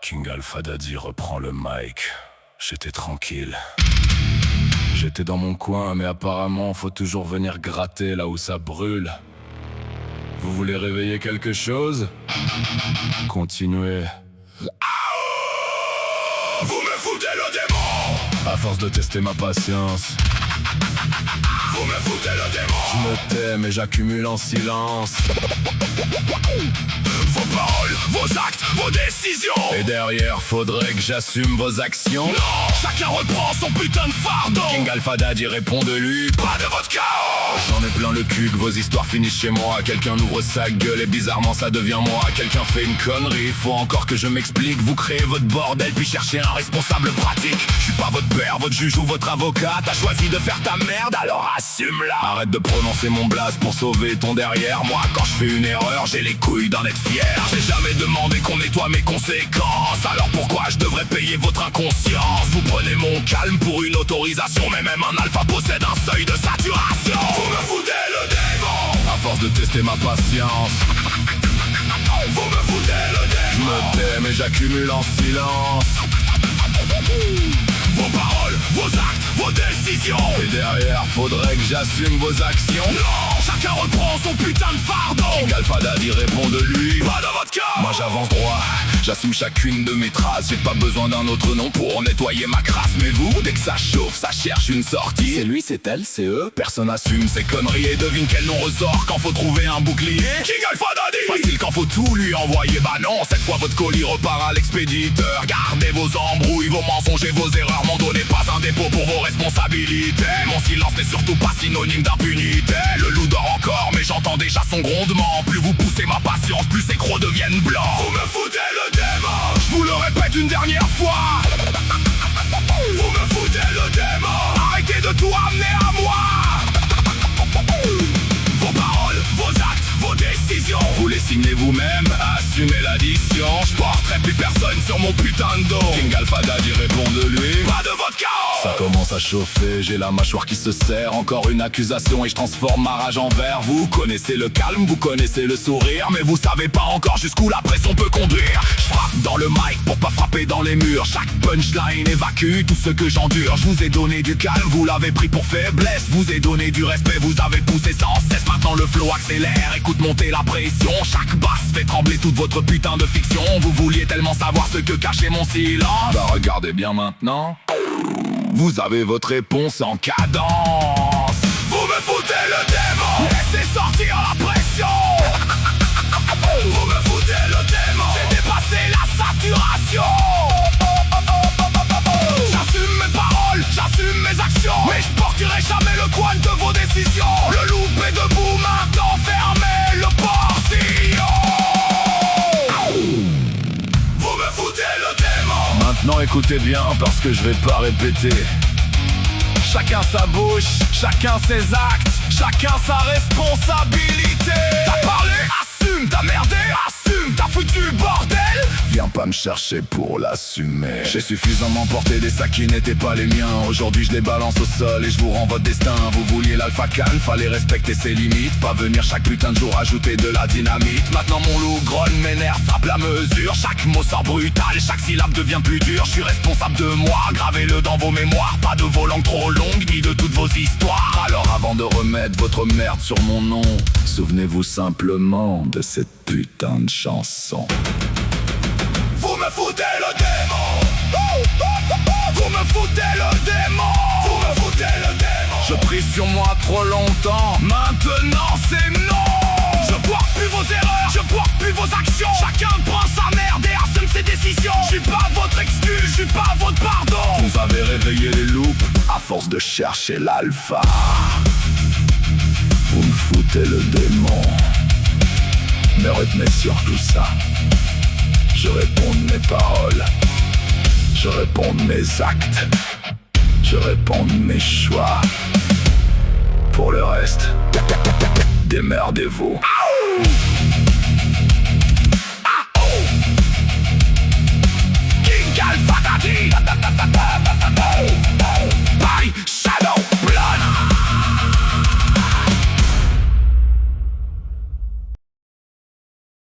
King Alpha Daddy reprend le mic. J'étais tranquille. J'étais dans mon coin, mais apparemment faut toujours venir gratter là où ça brûle. Vous voulez réveiller quelque chose? Continuez. Vous me foutez le démon! À force de tester ma patience, vous me foutez le démon! Je me tais mais j'accumule en silence. Vos paroles, vos actes, vos décisions. Et derrière faudrait que j'assume vos actions. Non, chacun reprend son putain de fardeau. King Alpha Daddy répond de lui, pas de votre chaos. J'en ai plein le cul que vos histoires finissent chez moi. Quelqu'un ouvre sa gueule et bizarrement ça devient moi. Quelqu'un fait une connerie, faut encore que je m'explique. Vous créez votre bordel puis cherchez un responsable pratique. Je suis pas votre père, votre juge ou votre avocat. T'as choisi de faire ta merde, alors assume-la. Arrête de prononcer mon blase pour sauver ton derrière. Moi quand je fais une erreur, j'ai les couilles d'en être fier. J'ai jamais demandé qu'on nettoie mes conséquences. Alors pourquoi je devrais payer votre inconscience? Vous prenez mon calme pour une autorisation, mais même un alpha possède un seuil de saturation. Vous me foutez le démon à force de tester ma patience. Vous me foutez le démon. Je me tais mais j'accumule en silence. Vos paroles, vos actes, vos décisions. Et derrière faudrait que j'assume vos actions. Non, chacun reprend son putain de fardeau. King Alpha Daddy répond de lui, pas de votre cas. Moi j'avance droit, j'assume chacune de mes traces. J'ai pas besoin d'un autre nom pour nettoyer ma crasse. Mais vous, dès que ça chauffe, ça cherche une sortie. C'est lui, c'est elle, c'est eux, personne assume ses conneries. Et devine quel nom ressort quand faut trouver un bouclier. King Alpha Daddy. Facile quand faut tout lui envoyer. Bah non, cette fois votre colis repart à l'expéditeur. Gardez vos embrouilles, vos mensonges et vos erreurs. M'en donnez pas un dépôt pour vos responsabilités. Mon silence n'est surtout pas synonyme d'impunité. Le loup dort encore mais j'entends déjà son grondement. Plus vous poussez ma patience, plus ces crocs deviennent blancs. Vous me foutez le démon. Je vous le répète une dernière fois. Vous me foutez le démon. Arrêtez de tout ramener à moi. Vos paroles, vos actes, vos décisions, vous les signez vous-même, assumez l'addition. Je porterai plus personne sur mon putain de dos. King Alpha Daddy répond de lui, pas de votre chaos. Ça commence à chauffer, j'ai la mâchoire qui se serre. Encore une accusation et je transforme ma rage en verre. Vous connaissez le calme, vous connaissez le sourire, mais vous savez pas encore jusqu'où la pression peut conduire. Je frappe dans le mic pour pas frapper dans les murs. Chaque punchline évacue tout ce que j'endure. Je vous ai donné du calme, vous l'avez pris pour faiblesse. Vous ai donné du respect, vous avez poussé sans cesse. Maintenant le flow accélère, écoute monter la pression. Chaque basse fait trembler toute votre putain de fiction. Vous vouliez tellement savoir ce que cachait mon silence. Bah regardez bien maintenant. Vous avez votre réponse en cadence. Vous me foutez le démon. Laissez sortir la pression. Vous me foutez le démon. J'ai dépassé la saturation. J'assume mes paroles, j'assume mes actions, mais je porterai jamais le coin de vos décisions. Le loup est debout, maintenant fermez le portillon. Vous me foutez le démon. Maintenant écoutez bien parce que je vais pas répéter. Chacun sa bouche, chacun ses actes, chacun sa responsabilité. T'as parlé, assume, t'as merdé, assume, t'as foutu bordel. Viens pas me chercher pour l'assumer. J'ai suffisamment porté des sacs qui n'étaient pas les miens. Aujourd'hui je les balance au sol et je vous rends votre destin. Vous vouliez l'alpha calme, fallait respecter ses limites. Pas venir chaque putain de jour ajouter de la dynamite. Maintenant mon loup grogne, m'énerve, frappe la mesure. Chaque mot sort brutal, chaque syllabe devient plus dure. Je suis responsable de moi, gravez-le dans vos mémoires. Pas de vos langues trop longues, ni de toutes vos histoires. Alors avant de remettre votre merde sur mon nom, souvenez-vous simplement de cette putain de chanson. Vous me foutez le démon. Vous me foutez le démon. Vous me foutez le démon. Je prie sur moi trop longtemps. Maintenant c'est non. Je porte plus vos erreurs, je porte plus vos actions. Chacun prend sa merde et assume ses décisions. Je suis pas votre excuse, je suis pas votre pardon. Vous avez réveillé les loups à force de chercher l'alpha. Vous me foutez le démon. Mais retenez sur tout ça. Je réponds de mes paroles, je réponds de mes actes, je réponds de mes choix. Pour le reste, démerdez-vous.